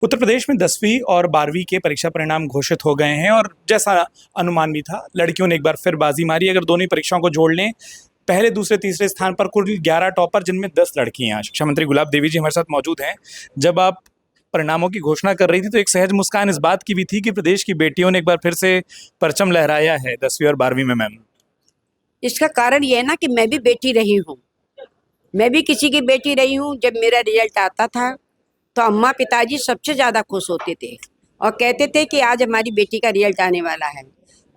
उत्तर प्रदेश में 10वीं और 12वीं के परीक्षा परिणाम घोषित हो गए हैं और जैसा अनुमान भी था, लड़कियों ने एक बार फिर बाजी मारी। अगर दोनों ही परीक्षाओं को जोड़ लें, पहले, दूसरे, तीसरे स्थान पर कुल 11 टॉपर, जिनमें 10 लड़कियां। शिक्षा मंत्री गुलाब देवी जी हमारे साथ मौजूद हैं। जब आप परिणामों की घोषणा कर रही थी तो एक सहज मुस्कान इस बात की भी थी कि प्रदेश की बेटियों ने एक बार फिर से परचम लहराया है 10वीं और 12वीं में। मैम, इसका कारण ये है ना कि मैं भी बेटी रही हूँ, मैं भी किसी की बेटी रही हूँ। जब मेरा रिजल्ट आता था तो अम्मा पिताजी सबसे ज़्यादा खुश होते थे और कहते थे कि आज हमारी बेटी का रिजल्ट आने वाला है।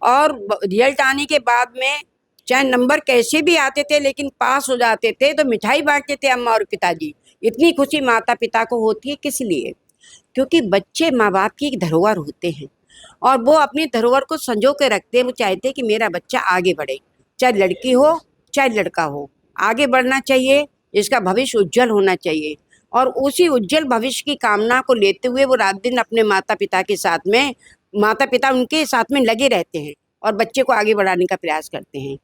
और रिजल्ट आने के बाद में चाहे नंबर कैसे भी आते थे लेकिन पास हो जाते थे तो मिठाई बांटते थे अम्मा और पिताजी। इतनी खुशी माता पिता को होती है, किस लिए? क्योंकि बच्चे माँ बाप की एक धरोहर होते हैं और वो अपनी धरोहर को संजो के रखते हैं। वो चाहते हैं कि मेरा बच्चा आगे बढ़े, चाहे लड़की हो चाहे लड़का हो, आगे बढ़ना चाहिए, इसका भविष्य उज्जवल होना चाहिए। और उसी उज्जवल भविष्य की कामना को लेते हुए वो रात दिन अपने माता पिता के साथ में, माता पिता उनके साथ में लगे रहते हैं और बच्चे को आगे बढ़ाने का प्रयास करते हैं।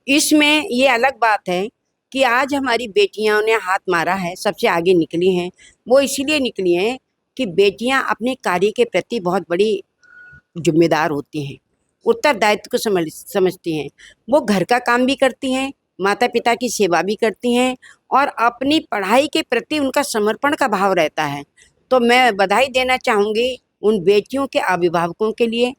इसमें ये अलग बात है कि आज हमारी बेटियों ने हाथ मारा है, सबसे आगे निकली हैं। वो इसीलिए निकली हैं कि बेटियां अपने कार्य के प्रति बहुत बड़ी जिम्मेदार होती हैं, उत्तरदायित्व को समझती हैं। वो घर का काम भी करती हैं, माता पिता की सेवा भी करती हैं और अपनी पढ़ाई के प्रति उनका समर्पण का भाव रहता है। तो मैं बधाई देना चाहूँगी उन बेटियों के अभिभावकों के लिए,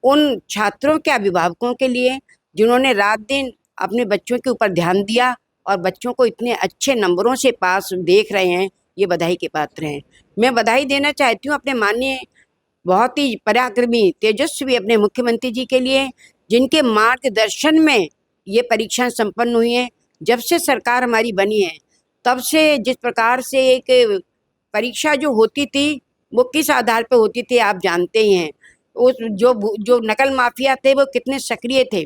उन छात्रों के अभिभावकों के लिए जिन्होंने रात दिन अपने बच्चों के ऊपर ध्यान दिया और बच्चों को इतने अच्छे नंबरों से पास देख रहे हैं। ये बधाई के पात्र हैं। मैं बधाई देना चाहती हूँ अपने माननीय, बहुत ही पराक्रमी, तेजस्वी अपने मुख्यमंत्री जी के लिए, जिनके मार्गदर्शन में ये परीक्षाएं संपन्न हुई हैं। जब से सरकार हमारी बनी है तब से जिस प्रकार से एक परीक्षा जो होती थी वो किस आधार पर होती थी आप जानते ही हैं। उस जो नकल माफिया थे वो कितने सक्रिय थे,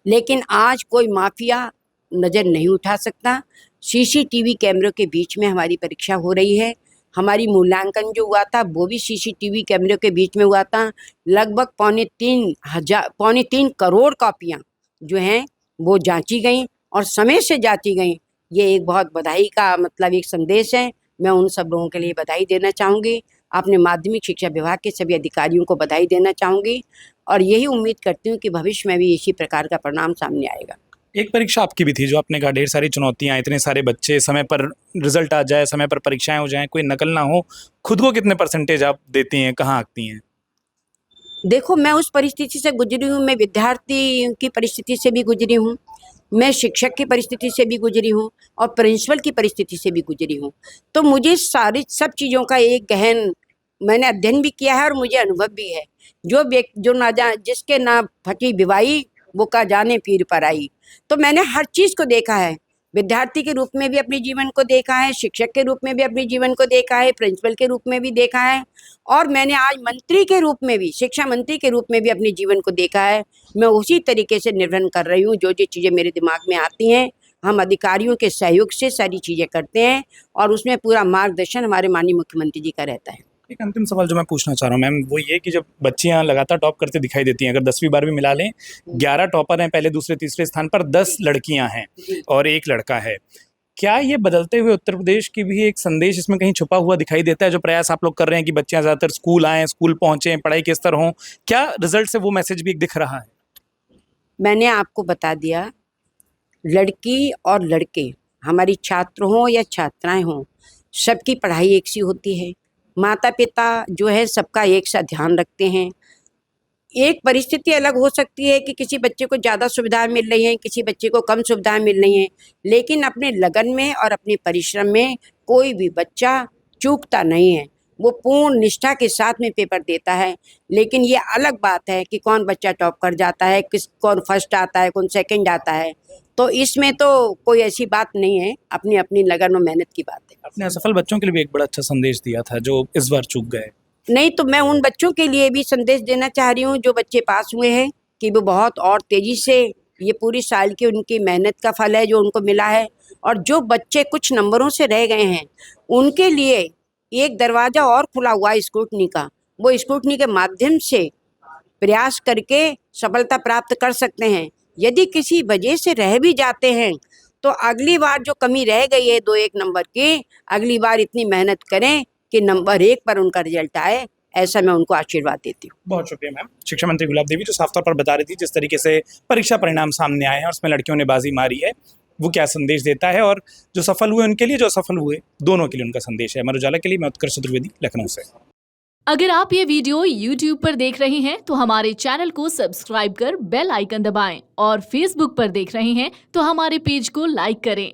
लेकिन आज कोई माफिया नज़र नहीं उठा सकता। सीसीटीवी कैमरों के बीच में हमारी परीक्षा हो रही है। हमारी मूल्यांकन जो हुआ था वो भी सीसीटीवी कैमरों के बीच में हुआ था। लगभग 3.25 करोड़ कॉपियाँ जो हैं वो जांची गई और समय से जांची गई। ये एक बहुत बधाई का मतलब एक संदेश है। मैं उन सब लोगों के लिए बधाई देना चाहूँगी, अपने माध्यमिक शिक्षा विभाग के सभी अधिकारियों को बधाई देना चाहूँगी और यही उम्मीद करती हूँ कि भविष्य में भी इसी प्रकार का परिणाम सामने आएगा। एक परीक्षा आपकी भी थी जो आपने कहा ढेर सारी चुनौतियां, इतने सारे बच्चे, समय पर रिजल्ट आ जाए, समय पर परीक्षाएं हो जाएं, कोई नकल ना हो। खुद को कितने परसेंटेज आप देती हैं, कहाँ आती हैं? देखो, मैं उस परिस्थिति से गुजरी हूँ, मैं विद्यार्थी की परिस्थिति से भी गुजरी हूँ, मैं शिक्षक की परिस्थिति से भी गुजरी हूँ और प्रिंसिपल की परिस्थिति से भी गुजरी हूँ। तो मुझे सारी सब चीज़ों का एक गहन मैंने अध्ययन भी किया है और मुझे अनुभव भी है। जो ना जा जिसके ना फटी विवाही वो का जाने पीर पर आई। तो मैंने हर चीज़ को देखा है, विद्यार्थी के रूप में भी अपने जीवन को देखा है, शिक्षक के रूप में भी अपने जीवन को देखा है, प्रिंसिपल के रूप में भी देखा है और मैंने आज मंत्री के रूप में भी, शिक्षा मंत्री के रूप में भी अपने जीवन को देखा है। मैं उसी तरीके से निर्वहन कर रही हूँ। जो चीज़ें मेरे दिमाग में आती हैं, हम अधिकारियों के सहयोग से सारी चीज़ें करते हैं और उसमें पूरा मार्गदर्शन हमारे माननीय मुख्यमंत्री जी का रहता है। एक अंतिम सवाल जो मैं पूछना चाह रहा हूँ मैम, वो ये कि जब बच्चियां लगातार टॉप करते दिखाई देती हैं, अगर 10वीं 12वीं मिला लें, 11 टॉपर हैं पहले, दूसरे, तीसरे स्थान पर, 10 लड़कियां हैं और एक लड़का है। क्या ये बदलते हुए उत्तर प्रदेश की भी एक संदेश इसमें कहीं छुपा हुआ दिखाई देता है? जो प्रयास आप लोग कर रहे हैं कि बच्चियां ज्यादातर स्कूल आएँ, स्कूल पहुंचे, पढ़ाई के स्तर हों, क्या रिजल्ट से वो मैसेज भी एक दिख रहा है? मैंने आपको बता दिया, लड़की और लड़के, हमारी छात्र हों या छात्राएं हों, सबकी पढ़ाई एक सी होती है। माता पिता जो है सबका एक सा ध्यान रखते हैं। एक परिस्थिति अलग हो सकती है कि किसी बच्चे को ज़्यादा सुविधाएं मिल रही हैं, किसी बच्चे को कम सुविधाएं मिल रही हैं, लेकिन अपने लगन में और अपने परिश्रम में कोई भी बच्चा चूकता नहीं है। वो पूर्ण निष्ठा के साथ में पेपर देता है। लेकिन ये अलग बात है कि कौन बच्चा टॉप कर जाता है, कौन फर्स्ट आता है, कौन सेकंड आता है। तो इसमें तो कोई ऐसी बात नहीं है, अपनी अपनी लगन और मेहनत की बात है। आपने असफल बच्चों के लिए भी एक बड़ा अच्छा संदेश दिया था जो इस बार चूक गए। नहीं, तो मैं उन बच्चों के लिए भी संदेश देना चाह रही हूँ जो बच्चे पास हुए हैं कि वो बहुत और तेज़ी से, ये पूरी साल की उनकी मेहनत का फल है जो उनको मिला है। और जो बच्चे कुछ नंबरों से रह गए हैं उनके लिए एक दरवाज़ा और खुला हुआ है स्क्रूटनी का। वो स्क्रूटनी के माध्यम से प्रयास करके सफलता प्राप्त कर सकते हैं। यदि किसी वजह से रह भी जाते हैं तो अगली बार जो कमी रह गई है 2-1 नंबर की, अगली बार इतनी मेहनत करें कि नंबर 1 पर उनका रिजल्ट आए, ऐसा मैं उनको आशीर्वाद देती हूँ। बहुत शुक्रिया मैम। शिक्षा मंत्री गुलाब देवी जो साफ तौर पर बता रही थी जिस तरीके से परीक्षा परिणाम सामने आए हैं और उसमें लड़कियों ने बाजी मारी है, वो क्या संदेश देता है और जो सफल हुए उनके लिए, जो असफल हुए दोनों के लिए उनका संदेश है। अमर उजाला के लिए मैं उत्कर्ष चतुर्वेदी, लखनऊ से। अगर आप ये वीडियो YouTube पर देख रहे हैं तो हमारे चैनल को सब्सक्राइब कर बेल आइकन दबाएं और Facebook पर देख रहे हैं तो हमारे पेज को लाइक करें।